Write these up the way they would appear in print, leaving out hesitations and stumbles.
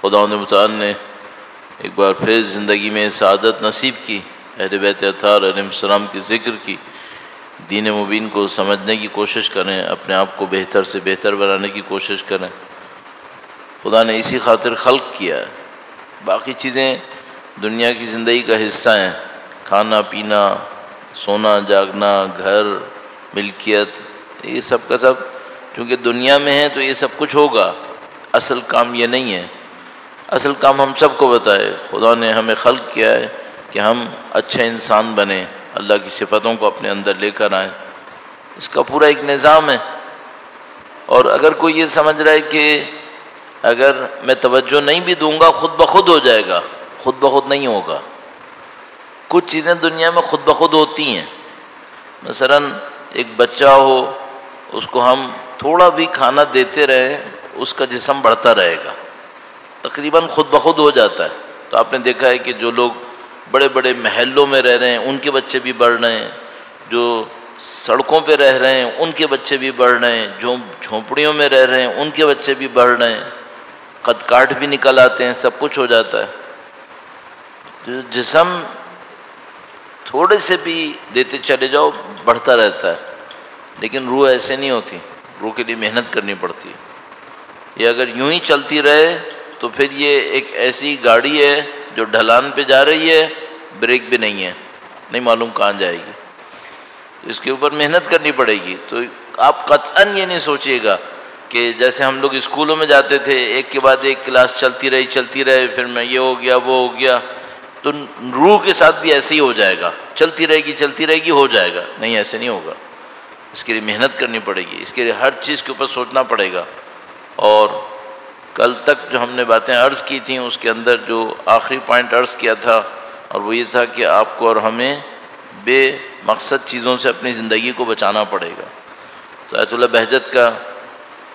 خداوند متعال نے ایک بار پھر زندگی میں سعادت نصیب کی، اہل بیت اطہار علیہ السلام کی ذکر کی، دین مبین کو سمجھنے کی کوشش کریں، اپنے آپ کو بہتر سے بہتر بنانے کی کوشش کریں۔ خدا نے اسی خاطر خلق کیا ہے، باقی چیزیں دنیا کی زندگی کا حصہ ہیں، کھانا پینا، سونا جاگنا، گھر، ملکیت، یہ سب کا سب کیونکہ دنیا میں ہے تو یہ سب کچھ ہوگا، اصل کام یہ نہیں ہے۔ اصل کام ہم سب کو بتائے، خدا نے ہمیں خلق کیا ہے کہ ہم اچھے انسان بنیں، اللہ کی صفتوں کو اپنے اندر لے کر آئیں، اس کا پورا ایک نظام ہے۔ اور اگر کوئی یہ سمجھ رہا ہے کہ اگر میں توجہ نہیں بھی دوں گا خود بخود ہو جائے گا، خود بخود نہیں ہوگا۔ کچھ چیزیں دنیا میں خود بخود ہوتی ہیں، مثلا ایک بچہ ہو، اس کو ہم تھوڑا بھی کھانا دیتے رہیں اس کا جسم بڑھتا رہے گا، تقریباً خود بخود ہو جاتا ہے۔ تو آپ نے دیکھا ہے کہ جو لوگ بڑے بڑے محلوں میں رہ رہے ہیں ان کے بچے بھی بڑھ رہے ہیں، جو سڑکوں پہ رہ رہے ہیں ان کے بچے بھی بڑھ رہے ہیں، جو جھونپڑیوں میں رہ رہے ہیں ان کے بچے بھی بڑھ رہے ہیں، قد کاٹ بھی نکل آتے ہیں، سب کچھ ہو جاتا ہے۔ جو جسم تھوڑے سے بھی دیتے چلے جاؤ بڑھتا رہتا ہے، لیکن روح ایسے نہیں ہوتی، روح کے لیے محنت کرنی پڑتی ہے۔ یہ اگر یوں ہی چلتی رہے تو پھر یہ ایک ایسی گاڑی ہے جو ڈھلان پہ جا رہی ہے، بریک بھی نہیں ہے، نہیں معلوم کہاں جائے گی، اس کے اوپر محنت کرنی پڑے گی۔ تو آپ قطعاً یہ نہیں سوچیے گا کہ جیسے ہم لوگ اسکولوں میں جاتے تھے ایک کے بعد ایک کلاس چلتی رہے، پھر میں یہ ہو گیا وہ ہو گیا، تو روح کے ساتھ بھی ایسے ہی ہو جائے گا، چلتی رہے گی ہو جائے گا، نہیں ایسے نہیں ہوگا۔ اس کے لیے محنت کرنی پڑے گی، اس کے لیے ہر چیز کے اوپر سوچنا پڑے گا۔ اور کل تک جو ہم نے باتیں عرض کی تھیں اس کے اندر جو آخری پوائنٹ عرض کیا تھا، اور وہ یہ تھا کہ آپ کو اور ہمیں بے مقصد چیزوں سے اپنی زندگی کو بچانا پڑے گا۔ تو آیت اللہ بہجت کا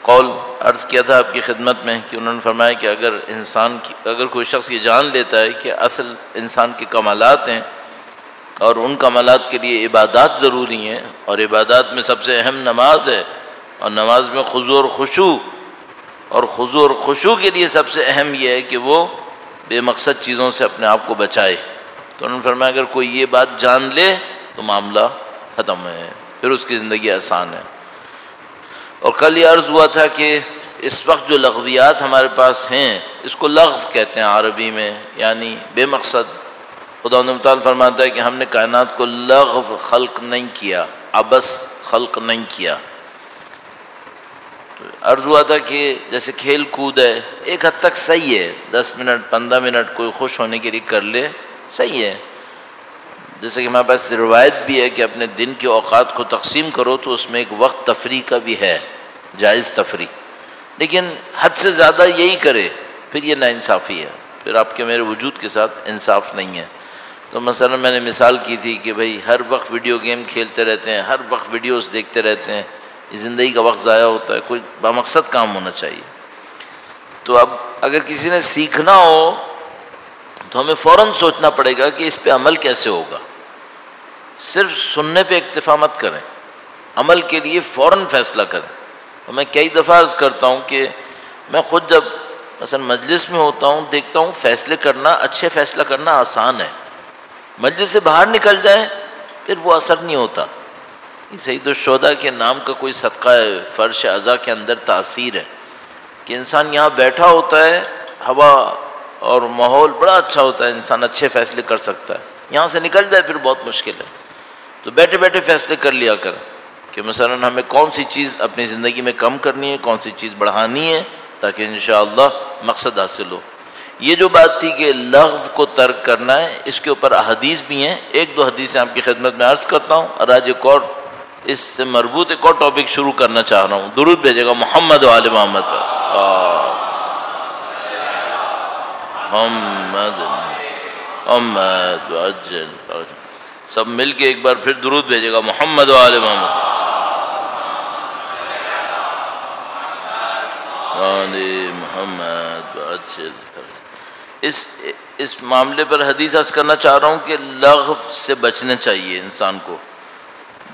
قول عرض کیا تھا آپ کی خدمت میں کہ انہوں نے فرمایا کہ اگر کوئی شخص یہ جان لیتا ہے کہ اصل انسان کے کمالات ہیں اور ان کمالات کے لیے عبادات ضروری ہیں، اور عبادات میں سب سے اہم نماز ہے، اور نماز میں خضوع اور خشوع کے لیے سب سے اہم یہ ہے کہ وہ بے مقصد چیزوں سے اپنے آپ کو بچائے، تو انہوں نے فرمایا اگر کوئی یہ بات جان لے تو معاملہ ختم ہے، پھر اس کی زندگی آسان ہے۔ اور کل یہ عرض ہوا تھا کہ اس وقت جو لغویات ہمارے پاس ہیں اس کو لغو کہتے ہیں عربی میں، یعنی بے مقصد۔ خداوند متعال فرماتا ہے کہ ہم نے کائنات کو لغو خلق نہیں کیا، عبث خلق نہیں کیا۔ عرض ہوا تھا کہ جیسے کھیل کود ہے ایک حد تک صحیح ہے، 10 منٹ 15 منٹ کوئی خوش ہونے کے لیے کر لے صحیح ہے، جیسے کہ ہمارے پاس روایت بھی ہے کہ اپنے دن کے اوقات کو تقسیم کرو تو اس میں ایک وقت تفریح کا بھی ہے، جائز تفریح، لیکن حد سے زیادہ یہی کرے پھر یہ ناانصافی ہے، پھر آپ کے میرے وجود کے ساتھ انصاف نہیں ہے۔ تو مثلا میں نے مثال کی تھی کہ بھئی ہر وقت ویڈیو گیم کھیلتے رہتے ہیں، ہر وقت ویڈیوز دیکھتے رہتے ہیں، زندگی کا وقت ضائع ہوتا ہے، کوئی بامقصد کام ہونا چاہیے۔ تو اب اگر کسی نے سیکھنا ہو تو ہمیں فوراً سوچنا پڑے گا کہ اس پہ عمل کیسے ہوگا، صرف سننے پہ اکتفا مت کریں، عمل کے لیے فوراً فیصلہ کریں۔ اور میں کئی دفعہ عرض کرتا ہوں کہ میں خود جب مثلا مجلس میں ہوتا ہوں دیکھتا ہوں فیصلے کرنا، اچھے فیصلہ کرنا آسان ہے، مجلس سے باہر نکل جائیں پھر وہ اثر نہیں ہوتا۔ سید الشہداء کے نام کا کوئی صدقہ ہے، فرش اعضاء کے اندر تاثیر ہے کہ انسان یہاں بیٹھا ہوتا ہے، ہوا اور ماحول بڑا اچھا ہوتا ہے، انسان اچھے فیصلے کر سکتا ہے، یہاں سے نکل جائے پھر بہت مشکل ہے۔ تو بیٹھے بیٹھے فیصلے کر لیا کر کہ مثلا ہمیں کون سی چیز اپنی زندگی میں کم کرنی ہے، کون سی چیز بڑھانی ہے، تاکہ انشاءاللہ مقصد حاصل ہو۔ یہ جو بات تھی کہ لغو کو ترک کرنا ہے، اس کے اوپر احادیث بھی ہیں، ایک دو حدیثیں آپ کی خدمت میں عرض کرتا ہوں، اور آج ایک اور اس سے مربوط ایک اور ٹاپک شروع کرنا چاہ رہا ہوں۔ درود بھیجے گا محمد و آل محمد پر، محمد عجل، سب مل کے ایک بار پھر درود بھیجے گا محمد و آل محمد، آل محمد عجل۔ اس معاملے پر حدیث عرض کرنا چاہ رہا ہوں کہ لغو سے بچنا چاہیے انسان کو۔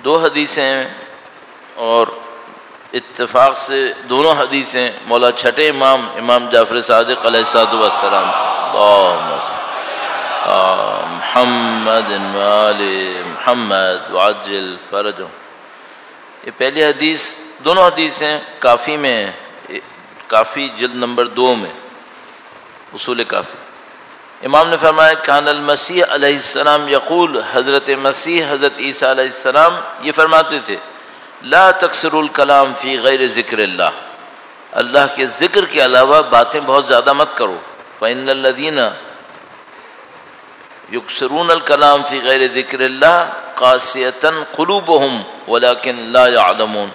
دو حدیثیں اور اتفاق سے دونوں حدیثیں مولا چھٹے امام امام جعفر صادق علیہ السلام اللہم محمد وآل محمد وعجل فرجهم، یہ پہلی حدیث، دونوں حدیثیں کافی میں، کافی جلد نمبر 2 میں، اصول کافی، امام نے فرمایا کان المسیح علیہ السلام یقول، حضرت مسیح حضرت عیسیٰ علیہ السلام یہ فرماتے تھے لا تکثروا الکلام فی غیر ذکر اللہ، اللہ کے ذکر کے علاوہ باتیں بہت زیادہ مت کرو، فإن الذین یکثرون الکلام فی غیر ذکر اللہ قاسیۃ قلوبہم ولکن لا یعلمون،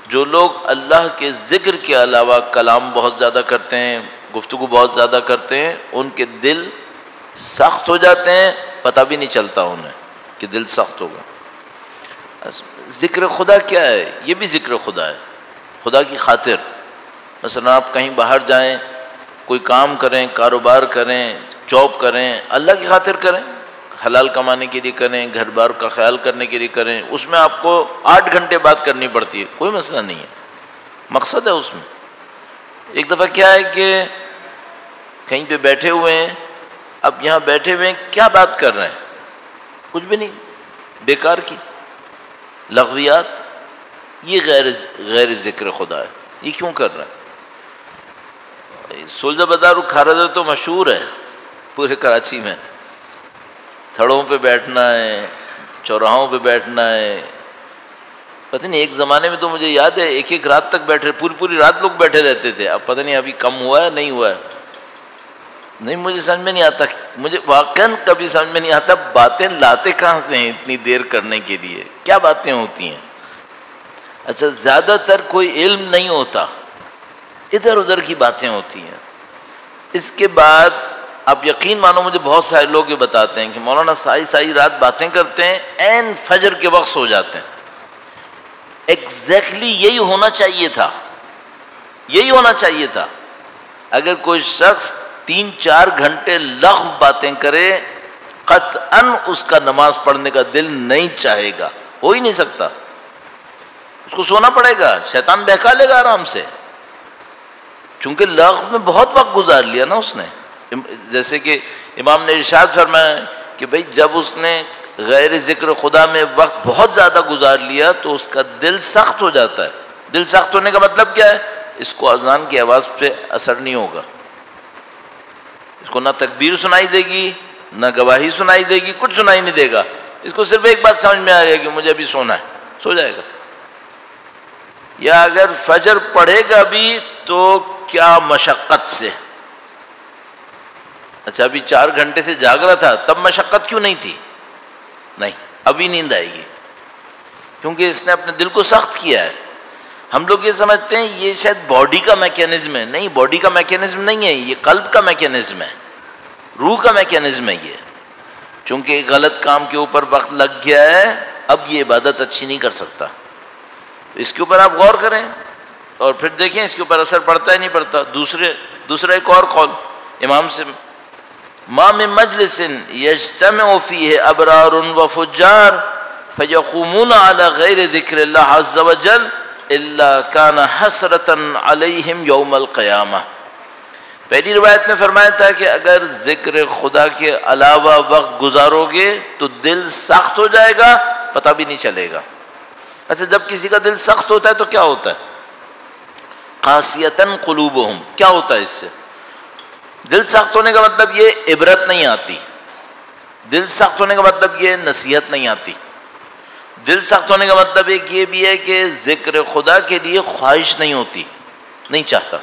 جو لوگ اللہ کے ذکر کے علاوہ کلام بہت زیادہ کرتے ہیں، گفتگو بہت زیادہ کرتے ہیں، ان کے دل سخت ہو جاتے ہیں، پتہ بھی نہیں چلتا انہیں کہ دل سخت ہوگا۔ ذکر خدا کیا ہے؟ یہ بھی ذکر خدا ہے، خدا کی خاطر۔ مثلا آپ کہیں باہر جائیں، کوئی کام کریں، کاروبار کریں، جاب کریں، اللہ کی خاطر کریں، حلال کمانے کے لیے کریں، گھر بار کا خیال کرنے کے لیے کریں، اس میں آپ کو 8 گھنٹے بات کرنی پڑتی ہے، کوئی مسئلہ نہیں ہے، مقصد ہے اس میں۔ ایک دفعہ کیا ہے کہ کہیں پہ بیٹھے ہوئے ہیں، اب یہاں بیٹھے ہوئے ہیں، کیا بات کر رہے ہیں؟ کچھ بھی نہیں، بیکار کی لغویات، یہ غیر ذکر خدا ہے، یہ کیوں کر رہے ہیں؟ سلجھا بدارو کھارا تو مشہور ہے پورے کراچی میں، تھڑوں پہ بیٹھنا ہے، چوراہوں پہ بیٹھنا ہے، پتہ نہیں ایک زمانے میں تو مجھے یاد ہے ایک رات تک بیٹھے، پوری رات لوگ بیٹھے رہتے تھے، اب پتہ نہیں ابھی کم ہوا ہے نہیں ہوا ہے، نہیں مجھے سمجھ میں نہیں آتا، مجھے واقعاً کبھی سمجھ میں نہیں آتا باتیں لاتے کہاں سے ہیں اتنی دیر کرنے کے لیے، کیا باتیں ہوتی ہیں؟ اچھا زیادہ تر کوئی علم نہیں ہوتا، ادھر ادھر کی باتیں ہوتی ہیں۔ اس کے بعد آپ یقین مانو مجھے بہت سارے لوگ یہ بتاتے ہیں کہ مولانا ساری رات باتیں کرتے ہیں، عین فجر کے وقت سو جاتے ہیں۔ ایگزیکٹلی یہی ہونا چاہیے تھا، یہی ہونا چاہیے تھا۔ اگر کوئی شخص 3-4 گھنٹے لغو باتیں کرے، قطعاً اس کا نماز پڑھنے کا دل نہیں چاہے گا، ہو ہی نہیں سکتا، اس کو سونا پڑے گا، شیطان بہکا لے گا آرام سے، چونکہ لغو میں بہت وقت گزار لیا نا اس نے۔ جیسے کہ امام نے ارشاد فرمایا کہ بھئی جب اس نے غیر ذکر خدا میں وقت بہت زیادہ گزار لیا تو اس کا دل سخت ہو جاتا ہے۔ دل سخت ہونے کا مطلب کیا ہے؟ اس کو اذان کی آواز پہ اثر نہیں ہوگا، اس کو نہ تکبیر سنائی دے گی، نہ گواہی سنائی دے گی، کچھ سنائی نہیں دے گا، اس کو صرف ایک بات سمجھ میں آ رہی ہے کہ مجھے ابھی سونا ہے، سو جائے گا۔ یا اگر فجر پڑھے گا بھی تو کیا مشقت سے، اچھا ابھی 4 گھنٹے سے جاگ رہا تھا تب مشقت کیوں نہیں تھی؟ نہیں، ابھی نیند آئے گی، کیونکہ اس نے اپنے دل کو سخت کیا ہے۔ ہم لوگ یہ سمجھتے ہیں یہ شاید باڈی کا میکینزم ہے، نہیں، باڈی کا میکینزم نہیں ہے، یہ قلب کا میکینزم ہے، روح کا میکینزم ہے یہ، چونکہ غلط کام کے اوپر وقت لگ گیا ہے، اب یہ عبادت اچھی نہیں کر سکتا۔ اس کے اوپر آپ غور کریں اور پھر دیکھیں اس کے اوپر اثر پڑتا ہے نہیں پڑتا۔ دوسرا ایک اور قول امام سے، ما من مجلس یجتمع فیہ ابرار و فجار فیقومون علی غیر ذکر اللہ عز وجل الا کان حسرۃ علیہم یوم القیامہ۔ پہلی روایت میں فرمایا تھا کہ اگر ذکر خدا کے علاوہ وقت گزارو گے تو دل سخت ہو جائے گا، پتہ بھی نہیں چلے گا۔ اچھا جب کسی کا دل سخت ہوتا ہے تو کیا ہوتا ہے؟ قاسیۃ قلوبہم، کیا ہوتا ہے اس سے؟ دل سخت ہونے کا مطلب یہ عبرت نہیں آتی، دل سخت ہونے کا مطلب یہ نصیحت نہیں آتی، دل سخت ہونے کا مطلب ایک یہ بھی ہے کہ ذکر خدا کے لیے خواہش نہیں ہوتی، نہیں چاہتا،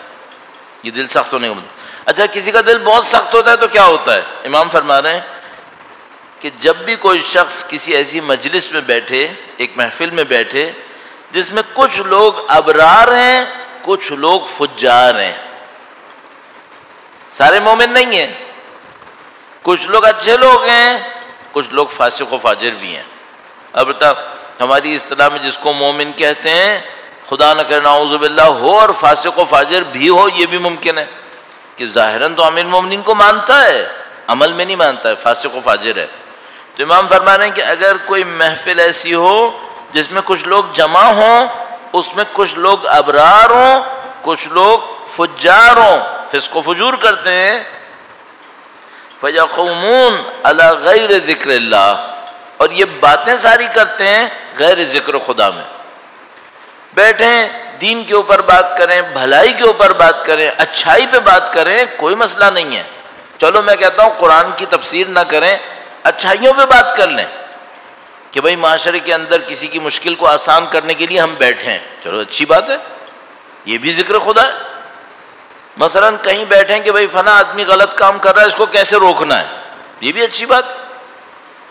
یہ دل سخت ہونے کا مطلب۔ اچھا کسی کا دل بہت سخت ہوتا ہے تو کیا ہوتا ہے؟ امام فرما رہے ہیں کہ جب بھی کوئی شخص کسی ایسی مجلس میں بیٹھے، ایک محفل میں بیٹھے جس میں کچھ لوگ ابرار ہیں کچھ لوگ فجار ہیں، سارے مومن نہیں ہیں، کچھ لوگ اچھے لوگ ہیں کچھ لوگ فاسق و فاجر بھی ہیں۔ البتہ ہماری اصطلاح میں جس کو مومن کہتے ہیں خدا نہ کرے نعوذ باللہ ہو اور فاسق و فاجر بھی ہو، یہ بھی ممکن ہے کہ ظاہراً تو امیر مومنین کو مانتا ہے، عمل میں نہیں مانتا ہے، فاسق و فاجر ہے۔ تو امام فرما رہے ہیں کہ اگر کوئی محفل ایسی ہو جس میں کچھ لوگ جمع ہوں اس میں کچھ لوگ ابرار ہوں، کچھ لوگ فجار ہوں، فسق و فجور کرتے ہیں. فَيَقُومُونَ عَلَى غَيْرِ ذِكْرِ اللَّهِ، اور یہ باتیں ساری کرتے ہیں غیر ذکر خدا میں. بیٹھیں دین کے اوپر بات کریں، بھلائی کے اوپر بات کریں، اچھائی پہ بات کریں، کوئی مسئلہ نہیں ہے. چلو میں کہتا ہوں قرآن کی تفسیر نہ کریں، اچھائیوں پہ بات کر لیں کہ بھئی معاشرے کے اندر کسی کی مشکل کو آسان کرنے کے لیے ہم بیٹھے ہیں، چلو اچھی بات ہے، یہ بھی ذکر خدا ہے. مثلا کہیں بیٹھیں کہ بھئی فلاں آدمی غلط کام کر رہا ہے، اس کو کیسے روکنا ہے، یہ بھی اچھی بات.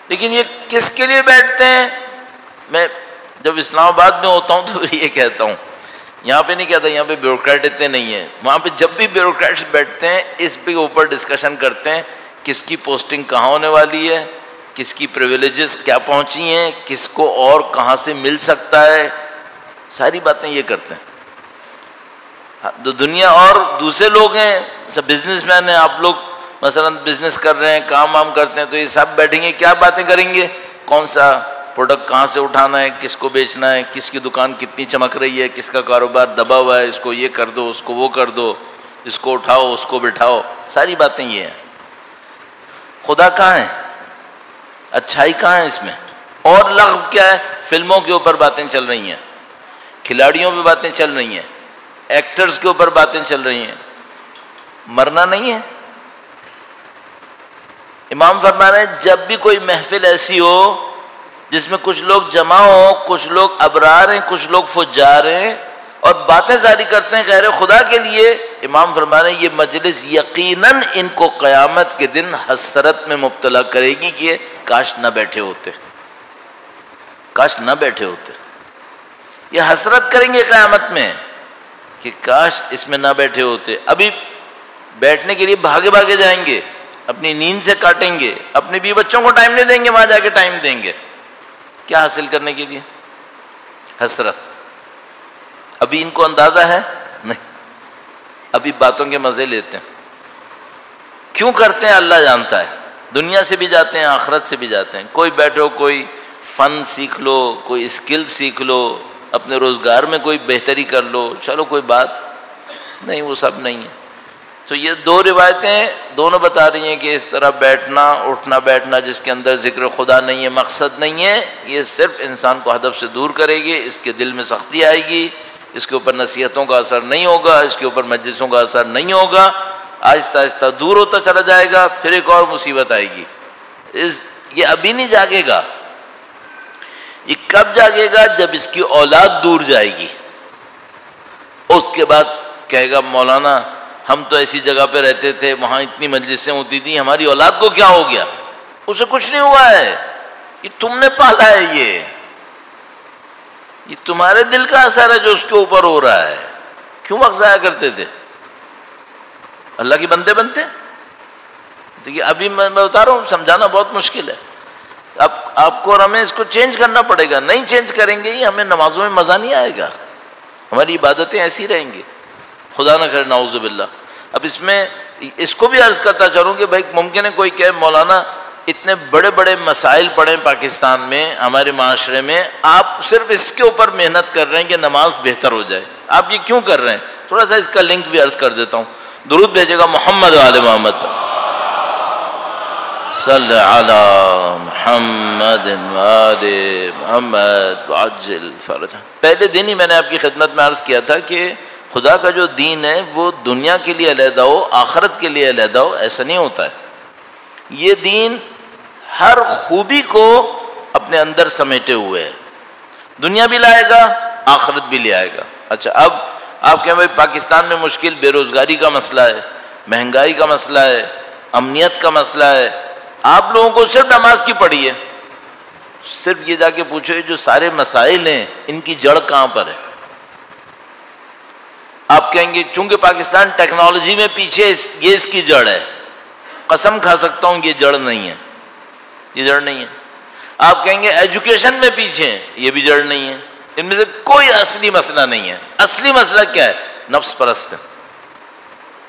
لیکن یہ کس کے لیے بیٹھتے ہیں؟ میں جب اسلام آباد میں ہوتا ہوں تو یہ کہتا ہوں، یہاں پہ نہیں کہتا، یہاں پہ بیوروکریٹ اتنے نہیں ہیں، وہاں پہ جب بھی بیوروکریٹس بیٹھتے ہیں اس پہ اوپر ڈسکشن کرتے ہیں کس کی پوسٹنگ کہاں ہونے والی ہے، کس کی پریویلیجز کیا پہنچی ہیں، کس کو اور کہاں سے مل سکتا ہے، ساری باتیں یہ کرتے ہیں. دنیا اور دوسرے لوگ ہیں، سب بزنس مین ہیں، آپ لوگ مثلا بزنس کر رہے ہیں، کام وام کرتے ہیں، تو یہ سب بیٹھیں گے کیا باتیں کریں گے؟ کون سا پروڈکٹ کہاں سے اٹھانا ہے، کس کو بیچنا ہے، کس کی دکان کتنی چمک رہی ہے، کس کا کاروبار دبا ہوا ہے، اس کو یہ کر دو، اس کو وہ کر دو، اس کو اٹھاؤ، اس کو بٹھاؤ، ساری باتیں یہ ہیں. خدا کہاں ہے؟ اچھائی کہاں ہے اس میں؟ اور لغو کیا ہے؟ فلموں کے اوپر باتیں چل رہی ہیں، کھلاڑیوں پہ باتیں چل رہی ہیں، ایکٹرز کے اوپر باتیں چل رہی ہیں. مرنا نہیں ہے. امام فرما رہے ہیں جب بھی کوئی محفل ایسی ہو جس میں کچھ لوگ جمع ہو، کچھ لوگ ابرار ہیں، کچھ لوگ فجار ہیں، اور باتیں جاری کرتے ہیں غیر خدا کے لیے، امام فرما رہے ہیں یہ مجلس یقیناً ان کو قیامت کے دن حسرت میں مبتلا کرے گی کہ کاش نہ بیٹھے ہوتے، کاش نہ بیٹھے ہوتے. یہ حسرت کریں گے قیامت میں کہ کاش اس میں نہ بیٹھے ہوتے. ابھی بیٹھنے کے لیے بھاگے بھاگے جائیں گے، اپنی نیند سے کاٹیں گے، اپنے بیوی بچوں کو ٹائم نہیں دیں گے، وہاں جا کے ٹائم دیں گے، کیا حاصل کرنے کے لیے؟ حسرت. ابھی ان کو اندازہ ہے نہیں، ابھی باتوں کے مزے لیتے ہیں. کیوں کرتے ہیں اللہ جانتا ہے. دنیا سے بھی جاتے ہیں، آخرت سے بھی جاتے ہیں. کوئی بیٹھو، کوئی فن سیکھ لو، کوئی اسکل سیکھ لو، اپنے روزگار میں کوئی بہتری کر لو، چلو کوئی بات نہیں، وہ سب نہیں ہے. تو یہ دو روایتیں دونوں بتا رہی ہیں کہ اس طرح بیٹھنا، اٹھنا بیٹھنا جس کے اندر ذکر خدا نہیں ہے، مقصد نہیں ہے، یہ صرف انسان کو ہدف سے دور کرے گی، اس کے دل میں سختی آئے گی، اس کے اوپر نصیحتوں کا اثر نہیں ہوگا، اس کے اوپر مجلسوں کا اثر نہیں ہوگا، آہستہ آہستہ دور ہوتا چلا جائے گا، پھر ایک اور مصیبت آئے گی. یہ ابھی نہیں جاگے گا. یہ کب جاگے گا؟ جب اس کی اولاد دور جائے گی. اس کے بعد کہے گا مولانا ہم تو ایسی جگہ پہ رہتے تھے، وہاں اتنی مجلسیں ہوتی تھیں، ہماری اولاد کو کیا ہو گیا؟ اسے کچھ نہیں ہوا ہے، یہ تم نے پالا ہے، یہ تمہارے دل کا اثر ہے جو اس کے اوپر ہو رہا ہے. کیوں وقت ضائع کرتے تھے؟ اللہ کے بندے بنتے. دیکھیے ابھی میں بتا رہا ہوں، سمجھانا بہت مشکل ہے. اب آپ کو اور ہمیں اس کو چینج کرنا پڑے گا. نہیں چینج کریں گے ہی ہمیں نمازوں میں مزہ نہیں آئے گا، ہماری عبادتیں ایسی رہیں گی، خدا نہ کرے نعوذ باللہ. اب اس میں اس کو بھی عرض کرتا چلوں کہ بھائی ممکن ہے کوئی کہے مولانا اتنے بڑے بڑے مسائل پڑے پاکستان میں، ہمارے معاشرے میں، آپ صرف اس کے اوپر محنت کر رہے ہیں کہ نماز بہتر ہو جائے، آپ یہ کیوں کر رہے ہیں؟ تھوڑا سا اس کا لنک بھی عرض کر دیتا ہوں. درود بھیجے گا محمد آل محمد، صلی علی محمد آل محمد وعجل فرجہ. پہلے دن ہی میں نے آپ کی خدمت میں عرض کیا تھا کہ خدا کا جو دین ہے وہ دنیا کے لیے علیحدہ ہو، آخرت کے لیے علیحدہ ہو، ایسا نہیں ہوتا ہے. یہ دین ہر خوبی کو اپنے اندر سمیٹے ہوئے ہے، دنیا بھی لائے گا، آخرت بھی لے آئے گا. اچھا اب آپ کہیں بھائی پاکستان میں مشکل بے روزگاری کا مسئلہ ہے، مہنگائی کا مسئلہ ہے، امنیت کا مسئلہ ہے. آپ لوگوں کو صرف نماز کی پڑھی ہے، صرف یہ جا کے پوچھو جو سارے مسائل ہیں ان کی جڑ کہاں پر ہے؟ آپ کہیں گے چونکہ پاکستان ٹیکنالوجی میں پیچھے، یہ اس کی جڑ ہے. قسم کھا سکتا ہوں یہ جڑ نہیں ہے، یہ جڑ نہیں ہے. آپ کہیں گے ایجوکیشن میں پیچھے ہیں، یہ بھی جڑ نہیں ہے. ان میں سے کوئی اصلی مسئلہ نہیں ہے. اصلی مسئلہ کیا ہے؟ نفس پرست ہے،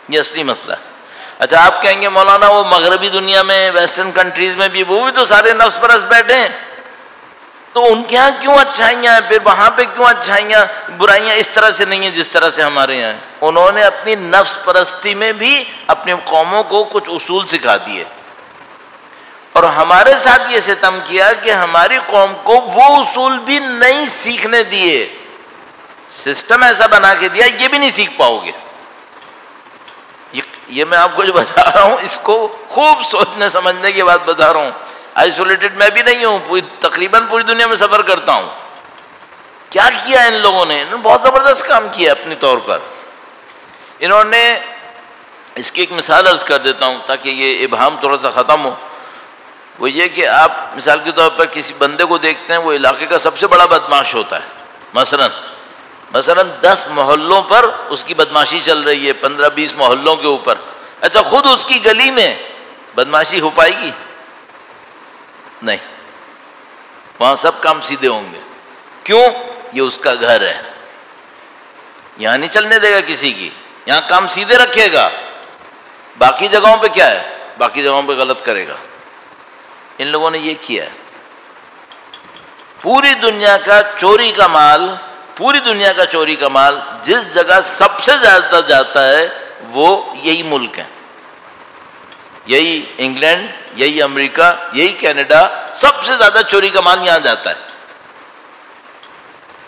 یہ اصلی مسئلہ ہے. اچھا آپ کہیں گے مولانا وہ مغربی دنیا میں، ویسٹرن کنٹریز میں بھی وہ بھی تو سارے نفس پرست بیٹھے ہیں. تو ان کے یہاں کیوں اچھائیاں ہیں، پھر وہاں پہ کیوں اچھائیاں، برائیاں اس طرح سے نہیں ہیں جس طرح سے ہمارے یہاں ہیں؟ انہوں نے اپنی نفس پرستی میں بھی اپنی قوموں کو کچھ اصول سکھا دیے، اور ہمارے ساتھ یہ ستم کیا کہ ہماری قوم کو وہ اصول بھی نہیں سیکھنے دیے، سسٹم ایسا بنا کے دیا یہ بھی نہیں سیکھ پاؤ گے۔ یہ میں آپ کو جو بتا رہا ہوں اس کو خوب سوچنے سمجھنے کی بات بتا رہا ہوں۔ آئسولیٹڈ میں بھی نہیں ہوں، تقریباً پوری دنیا میں سفر کرتا ہوں۔ کیا کیا ان لوگوں نے؟ انہوں نے بہت زبردست کام کیا اپنے طور پر۔ انہوں نے اس کی ایک مثال عرض کر دیتا ہوں تاکہ یہ ابہام تھوڑا سا ختم ہو۔ وہ یہ کہ آپ مثال کے طور پر کسی بندے کو دیکھتے ہیں، وہ علاقے کا سب سے بڑا بدماش ہوتا ہے، مثلاً 10 محلوں پر اس کی بدماشی چل رہی ہے، 15-20 محلوں کے اوپر۔ اچھا خود اس کی گلی میں بدماشی ہو پائے گی؟ نہیں، وہاں سب کام سیدھے ہوں گے۔ کیوں؟ یہ اس کا گھر ہے، یہاں نہیں چلنے دے گا کسی کی، یہاں کام سیدھے رکھے گا، باقی جگہوں پہ کیا ہے؟ باقی جگہوں پہ غلط کرے گا۔ ان لوگوں نے یہ کیا ہے۔ پوری دنیا کا چوری کا مال جس جگہ سب سے زیادہ جاتا ہے وہ یہی ملک ہیں، یہی انگلینڈ، یہی امریکہ، یہی کینیڈا، سب سے زیادہ چوری کا مال یہاں جاتا ہے۔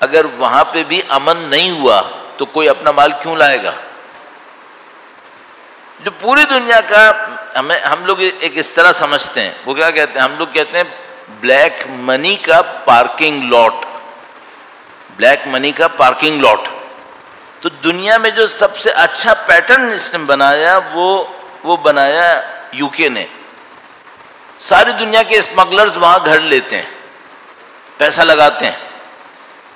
اگر وہاں پہ بھی امن نہیں ہوا تو کوئی اپنا مال کیوں لائے گا؟ جو پوری دنیا کا ہم لوگ ایک اس طرح سمجھتے ہیں، وہ کیا کہتے ہیں؟ ہم لوگ کہتے ہیں بلیک منی کا پارکنگ لاٹ، بلیک منی کا پارکنگ لاٹ۔ تو دنیا میں جو سب سے اچھا پیٹرن اس نے بنایا وہ بنایا یو کے نے۔ ساری دنیا کے اسمگلرز وہاں گھر لیتے ہیں، پیسہ لگاتے ہیں۔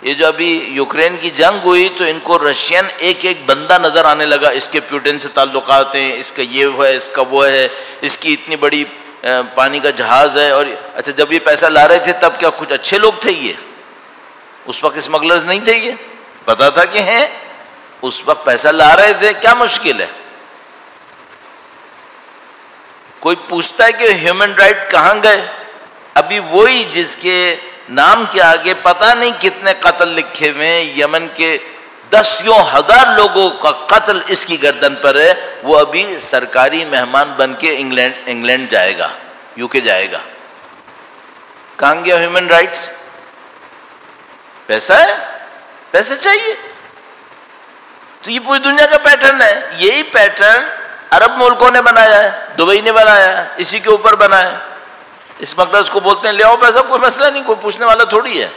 یہ جو ابھی یوکرین کی جنگ ہوئی تو ان کو رشین ایک بندہ نظر آنے لگا، اس کے پیوٹن سے تعلقات ہیں، اس کا یہ ہے، اس کا وہ ہے، اس کی اتنی بڑی پانی کا جہاز ہے۔ اور اچھا جب یہ پیسہ لا رہے تھے تب کیا کچھ اچھے لوگ تھے؟ یہ اس وقت اسمگلرز نہیں تھے، یہ پتا تھا کہ ہیں، اس وقت پیسہ لا رہے تھے، کیا مشکل ہے؟ کوئی پوچھتا ہے کہ ہیومن رائٹ کہاں گئے؟ ابھی وہی جس کے نام کے آگے پتہ نہیں کتنے قتل لکھے ہوئے ہیں، یمن کے 10,000 لوگوں کا قتل اس کی گردن پر ہے، وہ ابھی سرکاری مہمان بن کے انگلینڈ جائے گا، یو کے جائے گا۔ کہاں گیا ہیومن رائٹس؟ پیسہ ہے، پیسہ چاہیے۔ تو یہ پوری دنیا کا پیٹرن ہے۔ یہی پیٹرن عرب ملکوں نے بنایا ہے، دبئی نے بنایا ہے، اسی کے اوپر بنا ہے۔ اس مقدس کو بولتے ہیں لے آؤ پیسہ، کوئی مسئلہ نہیں، کوئی پوچھنے والا تھوڑی ہے۔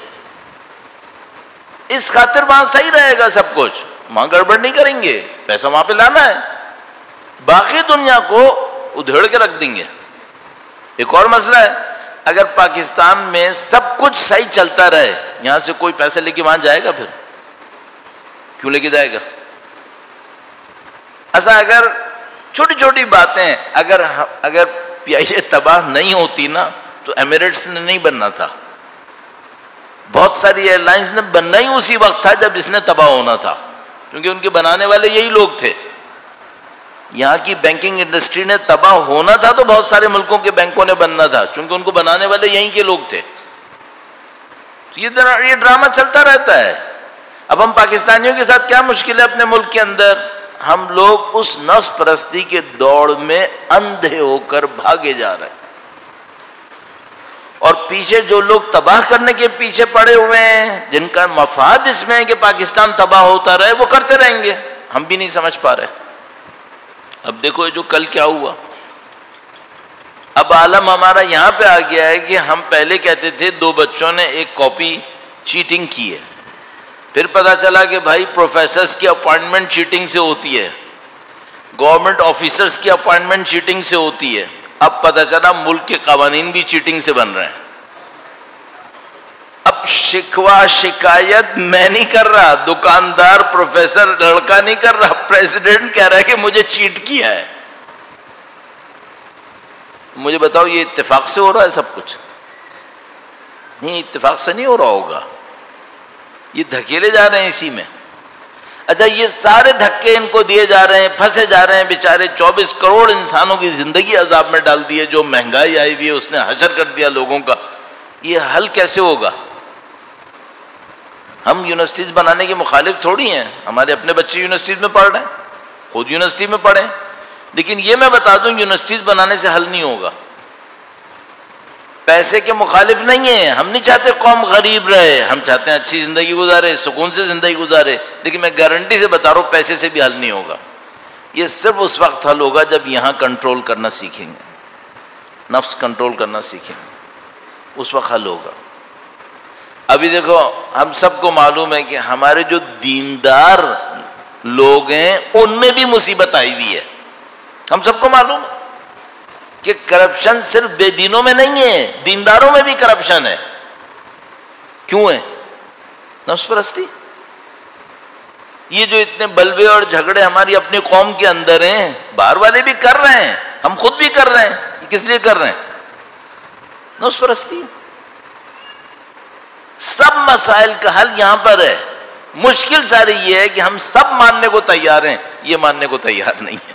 اس خاطر وہاں صحیح رہے گا سب کچھ، وہاں گڑبڑ نہیں کریں گے، پیسہ وہاں پہ لانا ہے، باقی دنیا کو ادھیڑ کے رکھ دیں گے۔ ایک اور مسئلہ ہے، اگر پاکستان میں سب کچھ صحیح چلتا رہے، یہاں سے کوئی پیسہ لے کے وہاں جائے گا؟ پھر کیوں لے کے جائے گا؟ ایسا اگر چھوٹی چھوٹی باتیں اگر پی آئی اے تباہ نہیں ہوتی نا تو ایمریٹس نے نہیں بننا تھا۔ بہت ساری ایئر لائنز نے بننا ہی اسی وقت تھا جب اس نے تباہ ہونا تھا، کیونکہ ان کے بنانے والے یہی لوگ تھے۔ یہاں کی بینکنگ انڈسٹری نے تباہ ہونا تھا تو بہت سارے ملکوں کے بینکوں نے بننا تھا، چونکہ ان کو بنانے والے یہیں کے لوگ تھے۔ یہ ڈرامہ چلتا رہتا ہے۔ اب ہم پاکستانیوں کے ساتھ کیا مشکل ہے اپنے ملک کے اندر؟ ہم لوگ اس نفس پرستی کے دوڑ میں اندھے ہو کر بھاگے جا رہے ہیں، اور پیچھے جو لوگ تباہ کرنے کے پیچھے پڑے ہوئے ہیں، جن کا مفاد اس میں ہے کہ پاکستان تباہ ہوتا رہے، وہ کرتے رہیں گے، ہم بھی نہیں سمجھ پا رہے۔ اب دیکھو جو کل کیا ہوا، اب عالم ہمارا یہاں پہ آ گیا ہے کہ ہم پہلے کہتے تھے 2 بچوں نے ایک کاپی چیٹنگ کی ہے، پھر پتا چلا کہ بھائی پروفیسرز کی اپوائنٹمنٹ چیٹنگ سے ہوتی ہے، گورنمنٹ آفیسرز کی اپوائنٹمنٹ چیٹنگ سے ہوتی ہے، اب پتا چلا ملک کے قوانین بھی چیٹنگ سے بن رہے ہیں۔ اب شکوہ شکایت میں نہیں کر رہا، دکاندار پروفیسر لڑکا نہیں کر رہا، پریزیڈنٹ کہہ رہا ہے کہ مجھے چیٹ کیا ہے۔ مجھے بتاؤ یہ اتفاق سے ہو رہا ہے سب کچھ؟ نہیں، اتفاق سے نہیں ہو رہا ہوگا، یہ دھکیلے جا رہے ہیں اسی میں۔ اچھا یہ سارے دھکے ان کو دیے جا رہے ہیں، پھنسے جا رہے ہیں بیچارے، 24 کروڑ انسانوں کی زندگی عذاب میں ڈال دی ہے، جو مہنگائی آئی ہوئی ہے اس نے حشر کر دیا لوگوں کا۔ یہ حل کیسے ہوگا؟ ہم یونیورسٹیز بنانے کے مخالف تھوڑی ہیں، ہمارے اپنے بچے یونیورسٹیز میں پڑھ رہے ہیں، خود یونیورسٹی میں پڑھیں، لیکن یہ میں بتا دوں یونیورسٹیز بنانے سے حل نہیں ہوگا، پیسے کے مخالف نہیں ہیں، ہم نہیں چاہتے قوم غریب رہے، ہم چاہتے ہیں اچھی زندگی گزارے، سکون سے زندگی گزارے، لیکن میں گارنٹی سے بتا رہا ہوں پیسے سے بھی حل نہیں ہوگا، یہ صرف اس وقت حل ہوگا جب یہاں کنٹرول کرنا سیکھیں گے، نفس کنٹرول کرنا سیکھیں گے، اس وقت حل ہوگا۔ ابھی دیکھو ہم سب کو معلوم ہے کہ ہمارے جو دیندار لوگ ہیں ان میں بھی مصیبت آئی ہوئی ہے، ہم سب کو معلوم ہے کہ کرپشن صرف بے دینوں میں نہیں ہے، دینداروں میں بھی کرپشن ہے۔ کیوں ہے؟ نفس پرستی۔ یہ جو اتنے بلوے اور جھگڑے ہماری اپنی قوم کے اندر ہیں، باہر والے بھی کر رہے ہیں، ہم خود بھی کر رہے ہیں، یہ کس لیے کر رہے ہیں؟ نفس پرستی۔ سب مسائل کا حل یہاں پر ہے، مشکل ساری یہ ہے کہ ہم سب ماننے کو تیار ہیں، یہ ماننے کو تیار نہیں ہے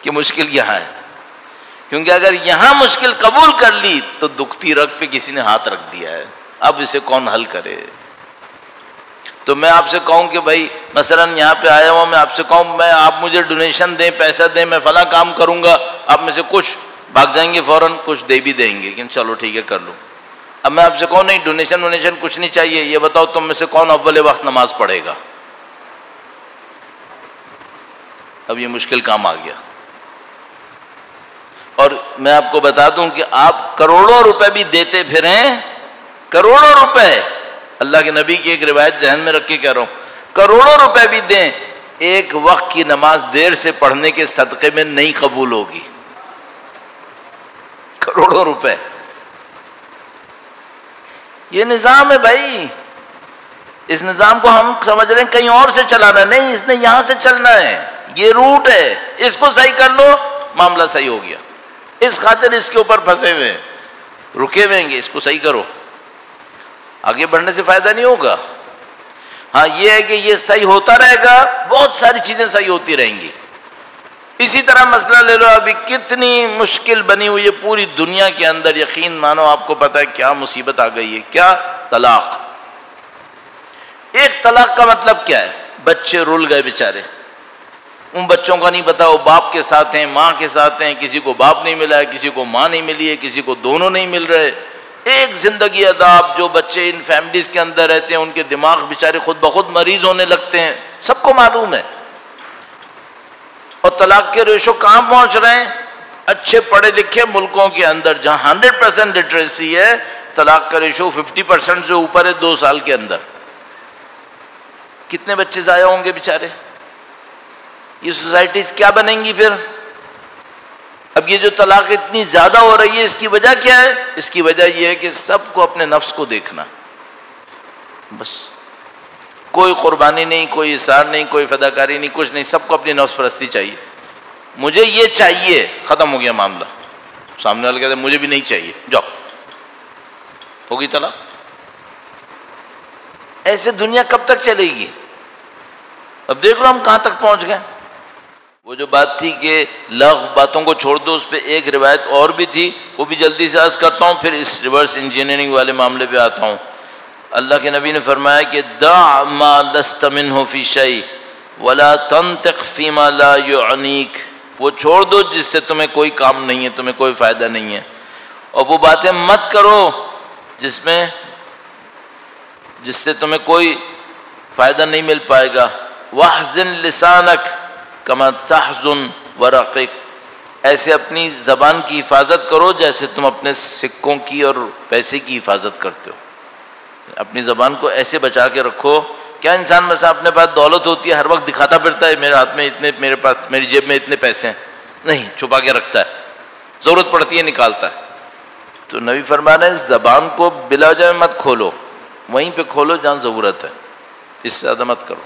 کہ مشکل یہاں ہے، کیونکہ اگر یہاں مشکل قبول کر لی تو دکھتی رگ پہ کسی نے ہاتھ رکھ دیا ہے، اب اسے کون حل کرے؟ تو میں آپ سے کہوں کہ بھائی مثلا یہاں پہ آیا ہوں، میں آپ سے کہوں میں آپ مجھے ڈونیشن دیں، پیسہ دیں، میں فلاں کام کروں گا، آپ میں سے کچھ بھاگ جائیں گے فوراً، کچھ دے بھی دیں گے کہ چلو ٹھیک ہے کر لو۔ اب میں آپ سے کہوں نہیں ڈونیشن کچھ نہیں چاہیے، یہ بتاؤ تم میں سے کون اول وقت نماز پڑھے گا؟ اب یہ مشکل کام آ گیا۔ اور میں آپ کو بتا دوں کہ آپ کروڑوں روپے بھی دیتے پھریں، کروڑوں روپے، اللہ کے نبی کی ایک روایت ذہن میں رکھ کے کہہ رہا ہوں، کروڑوں روپے بھی دیں، ایک وقت کی نماز دیر سے پڑھنے کے صدقے میں نہیں قبول ہوگی۔ کروڑوں روپے، یہ نظام ہے بھائی، اس نظام کو ہم سمجھ رہے ہیں کہیں اور سے چلانا، نہیں، اس نے یہاں سے چلنا ہے، یہ روٹ ہے، اس کو صحیح کر لو معاملہ صحیح ہو گیا، اس خاطر اس کے اوپر پھنسے ہوئے ہیں، رکے ہوئے ہیں، اس کو صحیح کرو، آگے بڑھنے سے فائدہ نہیں ہوگا۔ ہاں یہ ہے کہ یہ صحیح ہوتا رہے گا، بہت ساری چیزیں صحیح ہوتی رہیں گی۔ اسی طرح مسئلہ لے لو، ابھی کتنی مشکل بنی ہوئی ہے پوری دنیا کے اندر، یقین مانو آپ کو پتا ہے کیا مصیبت آ گئی ہے، کیا؟ طلاق۔ ایک طلاق کا مطلب کیا ہے؟ بچے رول گئے بیچارے، ان بچوں کا نہیں پتا وہ باپ کے ساتھ ہیں، ماں کے ساتھ ہیں، کسی کو باپ نہیں ملا ہے، کسی کو ماں نہیں ملی ہے، کسی کو دونوں نہیں مل رہے، ایک زندگی عذاب۔ جو بچے ان فیملیز کے اندر رہتے ہیں ان کے دماغ بیچارے خود بخود مریض ہونے لگتے ہیں، سب کو معلوم ہے۔ اور طلاق کے ریشو کہاں پہنچ رہے ہیں؟ اچھے پڑھے لکھے ملکوں کے اندر جہاں 100% لٹریسی ہے، طلاق کا ریشو 50% سے اوپر ہے 2 سال کے اندر۔ کتنے بچے ضائع ہوں گے بیچارے؟ یہ سوسائٹیز کیا بنیں گی پھر؟ اب یہ جو طلاق اتنی زیادہ ہو رہی ہے، اس کی وجہ کیا ہے؟ اس کی وجہ یہ ہے کہ سب کو اپنے نفس کو دیکھنا، بس کوئی قربانی نہیں، کوئی اثار نہیں، کوئی فداکاری نہیں، کچھ نہیں، سب کو اپنی نفس پرستی چاہیے، مجھے یہ چاہیے، ختم ہو گیا معاملہ۔ سامنے والے کہتے ہیں مجھے بھی نہیں چاہیے، جاؤ، ہوگی طلاق۔ ایسے دنیا کب تک چلے گی؟ اب دیکھ لو ہم کہاں تک پہنچ گئے۔ وہ جو بات تھی کہ لغو باتوں کو چھوڑ دو، اس پہ ایک روایت اور بھی تھی، وہ بھی جلدی سے عرض کرتا ہوں، پھر اس ریورس انجینئرنگ والے معاملے پہ آتا ہوں۔ اللہ کے نبی نے فرمایا کہ دع ما لست منہ فی شیء ولا تنطق فیما لا یعنیک، وہ چھوڑ دو جس سے تمہیں کوئی کام نہیں ہے، تمہیں کوئی فائدہ نہیں ہے، اور وہ باتیں مت کرو جس سے تمہیں کوئی فائدہ نہیں مل پائے گا۔ واحزن لسانک کما تحزن ورقک، ایسے اپنی زبان کی حفاظت کرو جیسے تم اپنے سکوں کی اور پیسے کی حفاظت کرتے ہو، اپنی زبان کو ایسے بچا کے رکھو۔ کیا انسان میں سے اپنے پاس دولت ہوتی ہے ہر وقت دکھاتا پھرتا ہے میرے ہاتھ میں اتنے، میرے پاس، میری جیب میں اتنے پیسے ہیں؟ نہیں، چھپا کے رکھتا ہے، ضرورت پڑتی ہے نکالتا ہے۔ تو نبی فرما رہے ہیں زبان کو بلا وجہ مت کھولو، وہیں پہ کھولو جہاں ضرورت ہے، اس سے زیادہ مت کرو۔